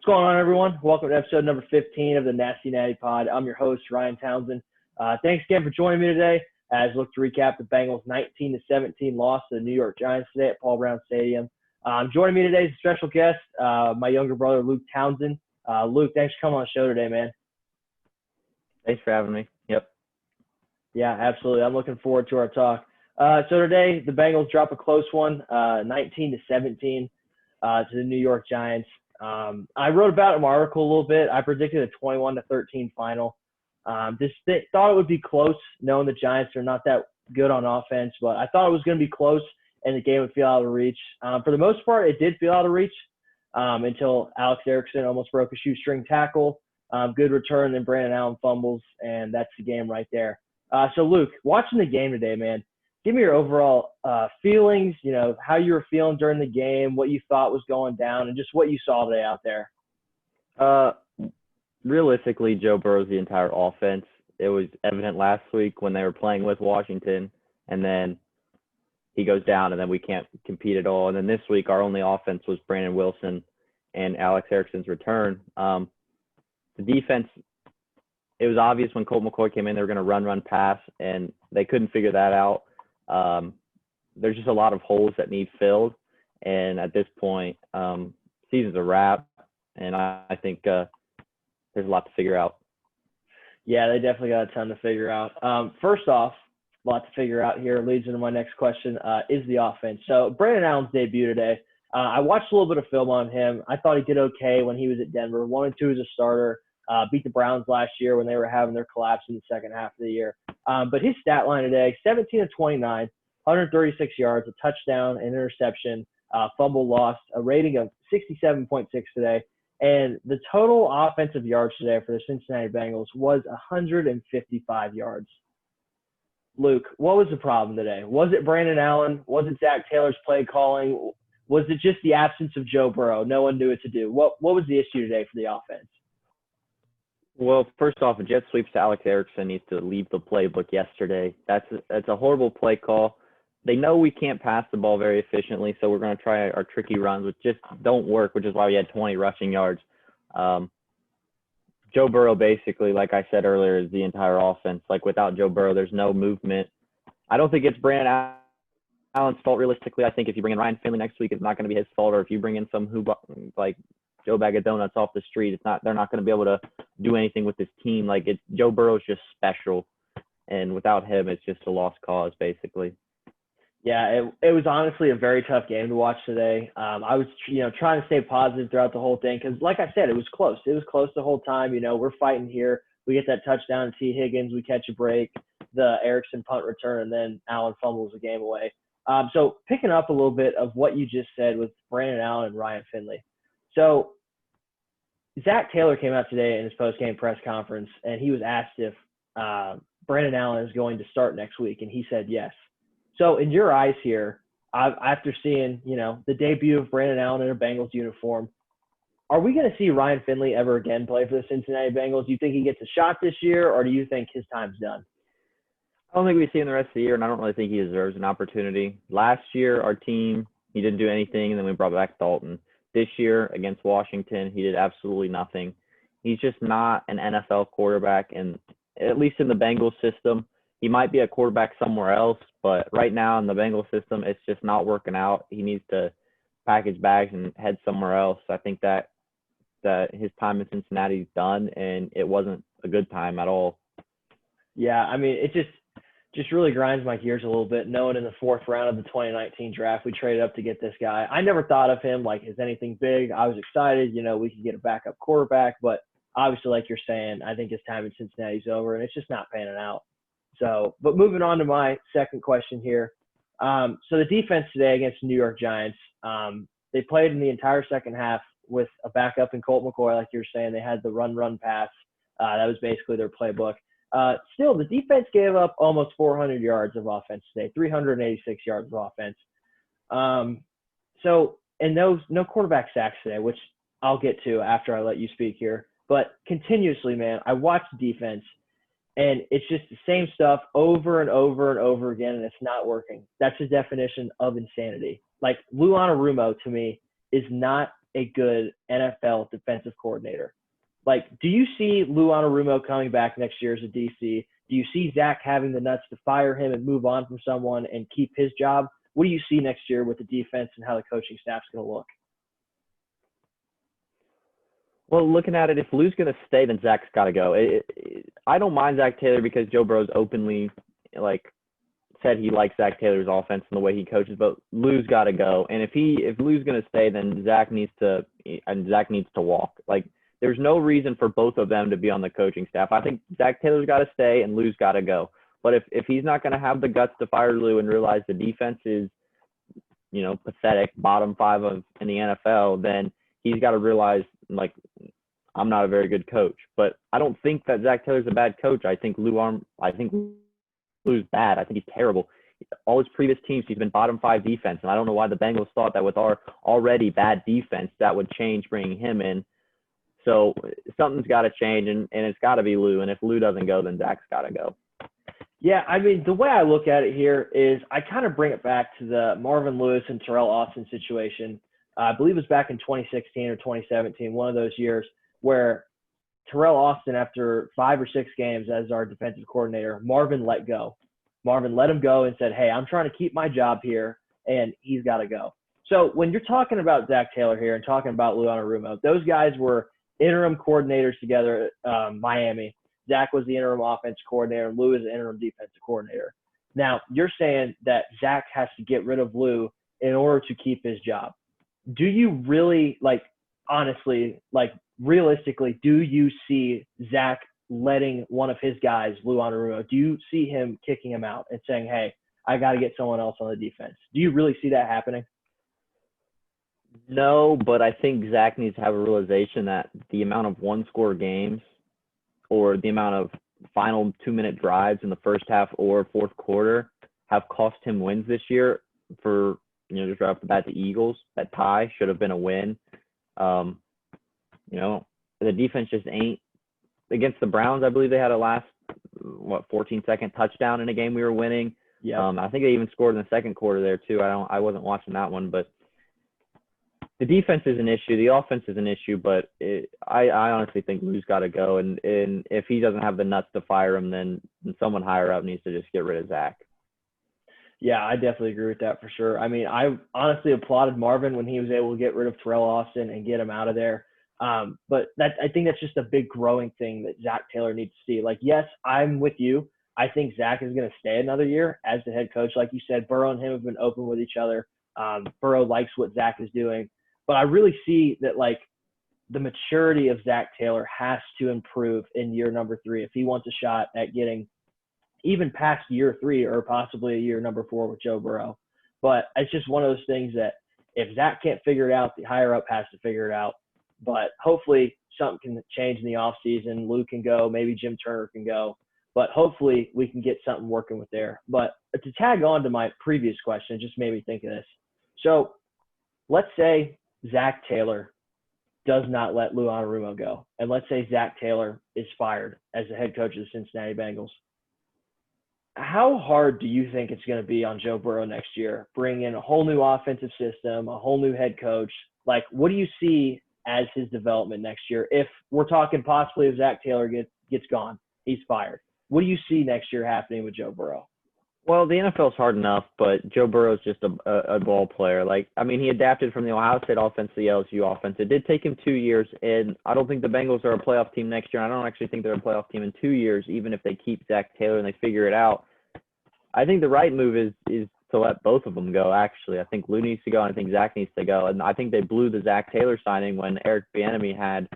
What's going on, everyone? Welcome to episode number 15 of the Nati Pod. I'm your host, Ryan Townsend. Thanks again for joining me today as we look to recap the Bengals' 19-17 loss to the New York Giants today at Paul Brown Stadium. Joining me today is a special guest, my younger brother, Luke Townsend. Luke, thanks for coming on the show today, man. Thanks for having me. Yep. Yeah, absolutely. I'm looking forward to our talk. So today, the Bengals drop a close one, 19-17 to the New York Giants. I wrote about it in my article a little bit. I predicted a 21-13 final. Thought it would be close, knowing the Giants are not that good on offense, but I thought it was going to be close and the game would feel out of reach. For the most part, it did feel out of reach until Alex Erickson almost broke a shoestring tackle. Good return, then Brandon Allen fumbles, and that's the game right there. So, Luke, watching the game today, man, give me your overall feelings, how you were feeling during the game, what you thought was going down, and just what you saw today out there. Realistically, Joe Burrow's the entire offense. It was evident last week when they were playing with Washington, and then he goes down, and then we can't compete at all. And then this week, our only offense was Brandon Wilson and Alex Erickson's return. The defense, it was obvious when Colt McCoy came in, they were going to run, pass, and they couldn't figure that out. There's just a lot of holes that need filled, and at this point, season's a wrap, and I think there's a lot to figure out. Yeah, they definitely got a ton to figure out. First off, a lot to figure out here leads into my next question, is the offense. So Brandon Allen's debut today, I watched a little bit of film on him. I thought he did okay when he was at Denver, 1-2 as a starter. Beat the Browns last year when they were having their collapse in the second half of the year. But his stat line today, 17-29, 136 yards, a touchdown, an interception, fumble lost, a rating of 67.6 today. And the total offensive yards today for the Cincinnati Bengals was 155 yards. Luke, what was the problem today? Was it Brandon Allen? Was it Zach Taylor's play calling? Was it just the absence of Joe Burrow? No one knew what to do. What was the issue today for the offense? Well, first off, a jet sweep to Alex Erickson needs to leave the playbook yesterday. That's a horrible play call. They know we can't pass the ball very efficiently, so we're going to try our tricky runs, which just don't work, which is why we had 20 rushing yards. Joe Burrow, basically, like I said earlier, is the entire offense. Like, without Joe Burrow, there's no movement. I don't think it's Brandon Allen's fault, realistically. I think if you bring in Ryan Finley next week, it's not going to be his fault, or if you bring in some like Joe Bag of Donuts off the street, they're not going to be able to do anything with this team. Like, Joe Burrow's just special, and without him, it's just a lost cause, basically. Yeah, it was honestly a very tough game to watch today. I was, trying to stay positive throughout the whole thing because, like I said, it was close. It was close the whole time. We're fighting here. We get that touchdown to T. Higgins. We catch a break, the Erickson punt return, and then Allen fumbles the game away. So picking up a little bit of what you just said with Brandon Allen and Ryan Finley. So Zach Taylor came out today in his post-game press conference, and he was asked if Brandon Allen is going to start next week, and he said yes. So in your eyes here, after seeing, the debut of Brandon Allen in a Bengals uniform, are we going to see Ryan Finley ever again play for the Cincinnati Bengals? Do you think he gets a shot this year, or do you think his time's done? I don't think we see him the rest of the year, and I don't really think he deserves an opportunity. Last year, our team, he didn't do anything, and then we brought back Dalton. This year, against Washington, he did absolutely nothing. He's just not an NFL quarterback, and at least in the Bengals system, he might be a quarterback somewhere else, but right now in the Bengals system, it's just not working out. He needs to package bags and head somewhere else. I think that his time in Cincinnati is done, and it wasn't a good time at all. Yeah, I mean, it just really grinds my gears a little bit, knowing in the fourth round of the 2019 draft, we traded up to get this guy. I never thought of him like as anything big. I was excited, we could get a backup quarterback, but obviously, like you're saying, I think his time in Cincinnati is over, and it's just not panning out. So, but moving on to my second question here. So the defense today against the New York Giants, they played in the entire second half with a backup in Colt McCoy, like you were saying. They had the run, pass. That was basically their playbook. Still, the defense gave up almost 400 yards of offense today, 386 yards of offense. And no quarterback sacks today, which I'll get to after I let you speak here. But continuously, man, I watch the defense, and it's just the same stuff over and over and over again, and it's not working. That's the definition of insanity. Like, Lou Anarumo, to me, is not a good NFL defensive coordinator. Like, do you see Lou Anarumo coming back next year as a DC? Do you see Zach having the nuts to fire him and move on from someone and keep his job? What do you see next year with the defense and how the coaching staff's going to look? Well, looking at it, if Lou's going to stay, then Zach's got to go. I don't mind Zach Taylor because Joe Burrow's openly said he likes Zach Taylor's offense and the way he coaches, but Lou's got to go. And if Lou's going to stay, then Zach needs to walk. Like, there's no reason for both of them to be on the coaching staff. I think Zach Taylor's got to stay and Lou's got to go. But if he's not going to have the guts to fire Lou and realize the defense is, pathetic, bottom 5 in the NFL, then he's got to realize, I'm not a very good coach. But I don't think that Zach Taylor's a bad coach. I think Lou's bad. I think he's terrible. All his previous teams, he's been bottom 5 defense, and I don't know why the Bengals thought that with our already bad defense, that would change bringing him in. So something's got to change, and it's got to be Lou. And if Lou doesn't go, then Zach's got to go. Yeah, I mean, the way I look at it here is I kind of bring it back to the Marvin Lewis and Terrell Austin situation. I believe it was back in 2016 or 2017, one of those years where Terrell Austin, after 5 or 6 games as our defensive coordinator, Marvin let go. Marvin let him go and said, hey, I'm trying to keep my job here, and he's got to go. So when you're talking about Zach Taylor here and talking about Lou Anarumo, those guys were interim coordinators together at Miami. Zach was the interim offense coordinator, and Lou is the interim defensive coordinator. Now, you're saying that Zach has to get rid of Lou in order to keep his job. Do you really, honestly, realistically, do you see Zach letting one of his guys, Lou Anarumo, do you see him kicking him out and saying, hey, I got to get someone else on the defense? Do you really see that happening? No, but I think Zach needs to have a realization that the amount of one-score games or the amount of final 2-minute drives in the first half or fourth quarter have cost him wins this year. For, just right off the bat, the Eagles, that tie should have been a win. The defense just ain't. Against the Browns, I believe they had a last, 14-second touchdown in a game we were winning. Yeah. I think they even scored in the second quarter there too. I wasn't watching that one, but the defense is an issue. The offense is an issue, but I honestly think Lou's got to go. And if he doesn't have the nuts to fire him, then someone higher up needs to just get rid of Zach. Yeah, I definitely agree with that for sure. I mean, I honestly applauded Marvin when he was able to get rid of Terrell Austin and get him out of there. But I think that's just a big growing thing that Zach Taylor needs to see. Yes, I'm with you. I think Zach is going to stay another year as the head coach. Like you said, Burrow and him have been open with each other. Burrow likes what Zach is doing. But I really see that, the maturity of Zach Taylor has to improve in year number 3 if he wants a shot at getting even past year 3 or possibly a year number 4 with Joe Burrow. But it's just one of those things that if Zach can't figure it out, the higher up has to figure it out. But hopefully something can change in the offseason. Lou can go. Maybe Jim Turner can go. But hopefully we can get something working with there. But to tag on to my previous question, it just made me think of this. So let's say Zach Taylor does not let Lou Anarumo go. And let's say Zach Taylor is fired as the head coach of the Cincinnati Bengals. How hard do you think it's going to be on Joe Burrow next year? Bring in a whole new offensive system, a whole new head coach. What do you see as his development next year? If we're talking possibly if Zach Taylor gets gone, he's fired. What do you see next year happening with Joe Burrow? Well, the NFL's hard enough, but Joe Burrow's just a ball player. He adapted from the Ohio State offense to the LSU offense. It did take him 2 years, and I don't think the Bengals are a playoff team next year. I don't actually think they're a playoff team in 2 years, even if they keep Zach Taylor and they figure it out. I think the right move is to let both of them go, actually. I think Lou needs to go, and I think Zach needs to go. And I think they blew the Zach Taylor signing when Eric Bieniemy had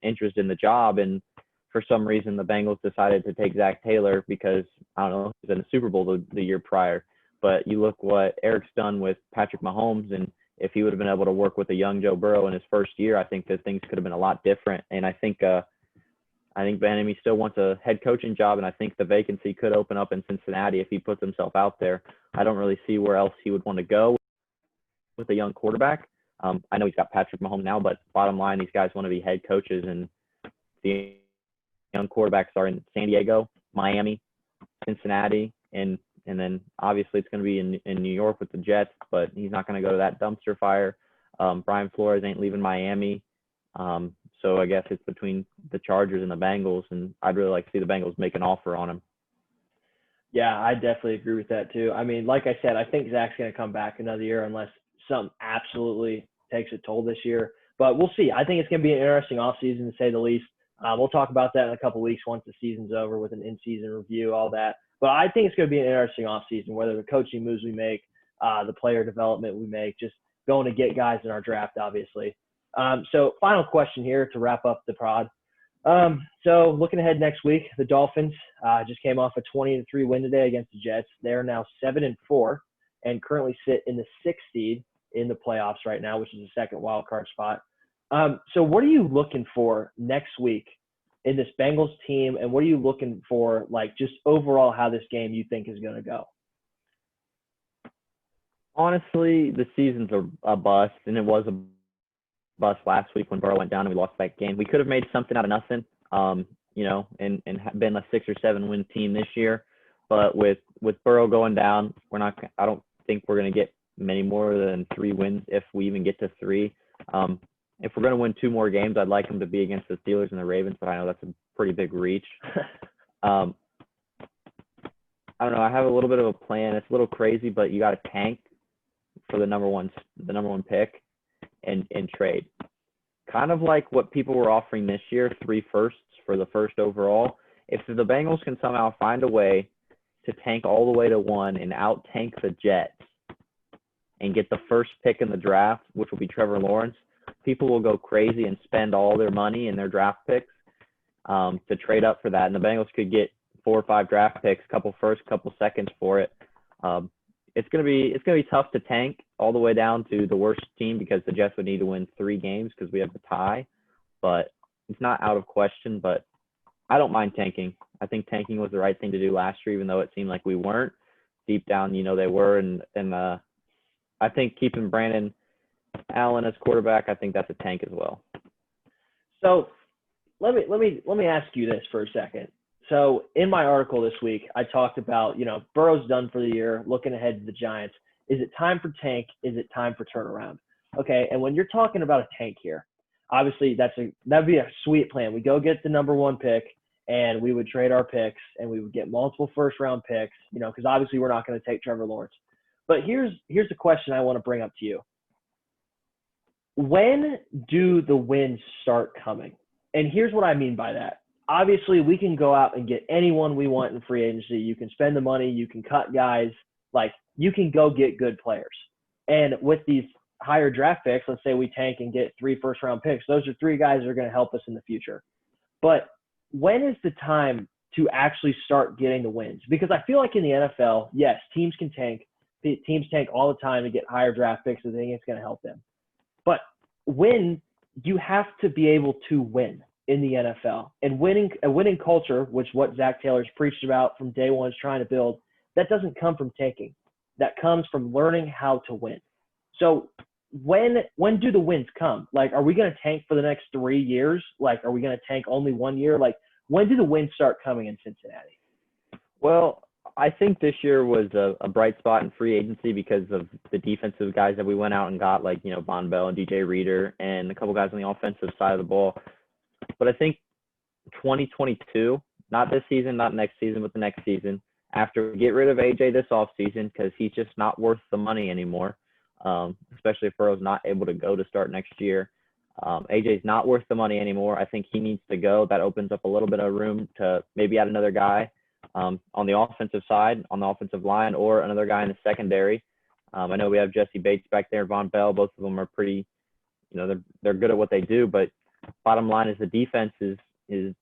interest in the job, and for some reason, the Bengals decided to take Zach Taylor because, I don't know, he was in the Super Bowl the year prior. But you look what Eric's done with Patrick Mahomes, and if he would have been able to work with a young Joe Burrow in his first year, I think that things could have been a lot different. And I think Bieniemy still wants a head coaching job, and I think the vacancy could open up in Cincinnati if he puts himself out there. I don't really see where else he would want to go with a young quarterback. I know he's got Patrick Mahomes now, but bottom line, these guys want to be head coaches, and the young quarterbacks are in San Diego, Miami, Cincinnati, and then obviously it's going to be in New York with the Jets, but he's not going to go to that dumpster fire. Brian Flores ain't leaving Miami. So I guess it's between the Chargers and the Bengals, and I'd really like to see the Bengals make an offer on him. Yeah, I definitely agree with that too. I mean, like I said, I think Zach's going to come back another year unless something absolutely takes a toll this year. But we'll see. I think it's going to be an interesting offseason, to say the least. We'll talk about that in a couple of weeks once the season's over with an in-season review, all that. But I think it's going to be an interesting offseason, whether the coaching moves we make, the player development we make, just going to get guys in our draft, obviously. So final question here to wrap up the pod. So looking ahead next week, the Dolphins just came off a 20-3 win today against the Jets. They're now 7-4 and currently sit in the 6th seed in the playoffs right now, which is the second wild card spot. So what are you looking for next week in this Bengals team, and what are you looking for, like, just overall how this game you think is going to go? Honestly, the season's a bust, and it was a bust last week when Burrow went down and we lost that game. We could have made something out of nothing, and been a 6 or 7 win team this year. But with Burrow going down, I don't think we're going to get many more than 3 wins if we even get to 3. If we're going to win 2 more games, I'd like them to be against the Steelers and the Ravens, but I know that's a pretty big reach. I don't know. I have a little bit of a plan. It's a little crazy, but you got to tank for the number one pick and trade. Kind of like what people were offering this year, 3 firsts for the first overall. If the Bengals can somehow find a way to tank all the way to 1 and out-tank the Jets and get the first pick in the draft, which will be Trevor Lawrence, people will go crazy and spend all their money in their draft picks to trade up for that. And the Bengals could get 4 or 5 draft picks, couple firsts, couple seconds for it. It's gonna be tough to tank all the way down to the worst team because the Jets would need to win 3 games because we have the tie. But it's not out of question. But I don't mind tanking. I think tanking was the right thing to do last year, even though it seemed like we weren't. Deep down, they were. And I think keeping Brandon Allen as quarterback, I think that's a tank as well. So let me ask you this for a second. So in my article this week, I talked about, Burrow's done for the year, looking ahead to the Giants. Is it time for tank? Is it time for turnaround? Okay, and when you're talking about a tank here, obviously that'd be a sweet plan. We go get the number 1 pick, and we would trade our picks, and we would get multiple first-round picks, because obviously we're not going to take Trevor Lawrence. But here's the question I want to bring up to you. When do the wins start coming? And here's what I mean by that. Obviously, we can go out and get anyone we want in free agency. You can spend the money. You can cut guys. Like, you can go get good players. And with these higher draft picks, let's say we tank and get 3 first-round picks, those are 3 guys that are going to help us in the future. But when is the time to actually start getting the wins? Because I feel like in the NFL, yes, teams can tank. Teams tank all the time to get higher draft picks, and they think it's going to help them. But you have to be able to win in the NFL. And a winning culture, which what Zach Taylor's preached about from day one is trying to build, that doesn't come from tanking. That comes from learning how to win. So when do the wins come? Like, are we going to tank for the next 3 years? Like, are we going to tank only 1 year? Like, when do the wins start coming in Cincinnati? Well, I think this year was a bright spot in free agency because of the defensive guys that we went out and got, like, Von Bell and DJ Reader and a couple guys on the offensive side of the ball. But I think 2022, not this season, not next season, but the next season, after we get rid of AJ this offseason because he's just not worth the money anymore, especially if Burrow's not able to go to start next year. AJ's not worth the money anymore. I think he needs to go. That opens up a little bit of room to maybe add another guy on the offensive side, on the offensive line, or another guy in the secondary. I know we have Jesse Bates back there, Von Bell. Both of them are pretty, they're good at what they do. But bottom line is the defense is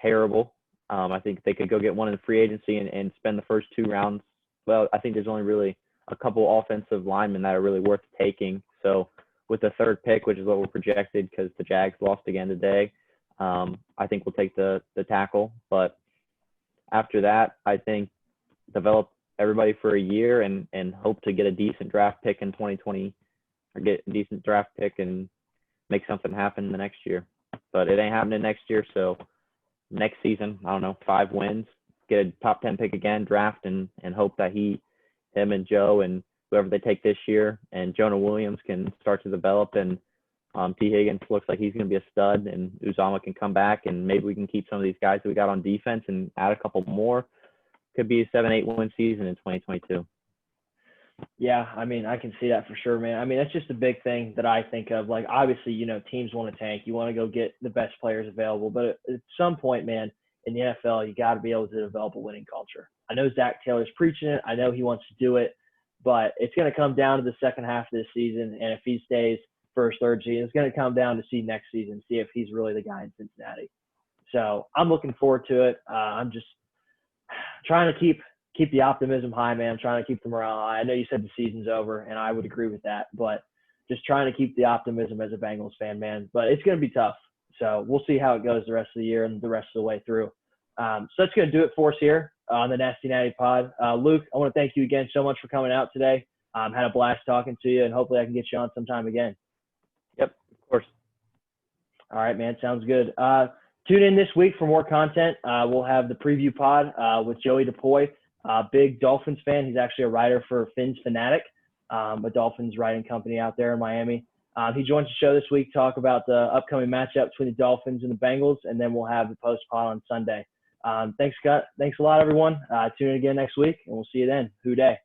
terrible. I think they could go get one in free agency and spend the first 2 rounds. Well, I think there's only really a couple offensive linemen that are really worth taking. So with the 3rd pick, which is what we're projected because the Jags lost again today, I think we'll take the tackle. But after that, I think develop everybody for a year and hope to get a decent draft pick in 2020 or get a decent draft pick and make something happen the next year. But it ain't happening next year. So next season, I don't know, 5 wins, get a top 10 pick again, draft and hope that him and Joe and whoever they take this year, and Jonah Williams can start to develop, and T. Higgins looks like he's going to be a stud, and Uzama can come back, and maybe we can keep some of these guys that we got on defense and add a couple more. Could be a 7-8 win season in 2022. Yeah, I mean, I can see that for sure, man. I mean, that's just a big thing that I think of. Like, obviously, teams want to tank. You want to go get the best players available. But at some point, man, in the NFL, you got to be able to develop a winning culture. I know Zach Taylor's preaching it. I know he wants to do it. But it's going to come down to the second half of this season. And if he stays for his third season, it's going to come down to see next season, see if he's really the guy in Cincinnati. So I'm looking forward to it. I'm just trying to keep the optimism high, man. I'm trying to keep the morale high. I know you said the season's over, and I would agree with that, but just trying to keep the optimism as a Bengals fan, man. But it's going to be tough. So we'll see how it goes the rest of the year and the rest of the way through. So that's going to do it for us here on the Nasty Natty Pod. Luke, I want to thank you again so much for coming out today. Had a blast talking to you, and hopefully I can get you on sometime again. Yep, of course. All right, man. Sounds good. Tune in this week for more content. We'll have the preview pod with Joey DePoy. Big Dolphins fan. He's actually a writer for Fins Fanatic, a Dolphins writing company out there in Miami. He joins the show this week to talk about the upcoming matchup between the Dolphins and the Bengals, and then we'll have the post pod on Sunday. Thanks, Scott. Thanks a lot, everyone. Tune in again next week, and we'll see you then. Who day?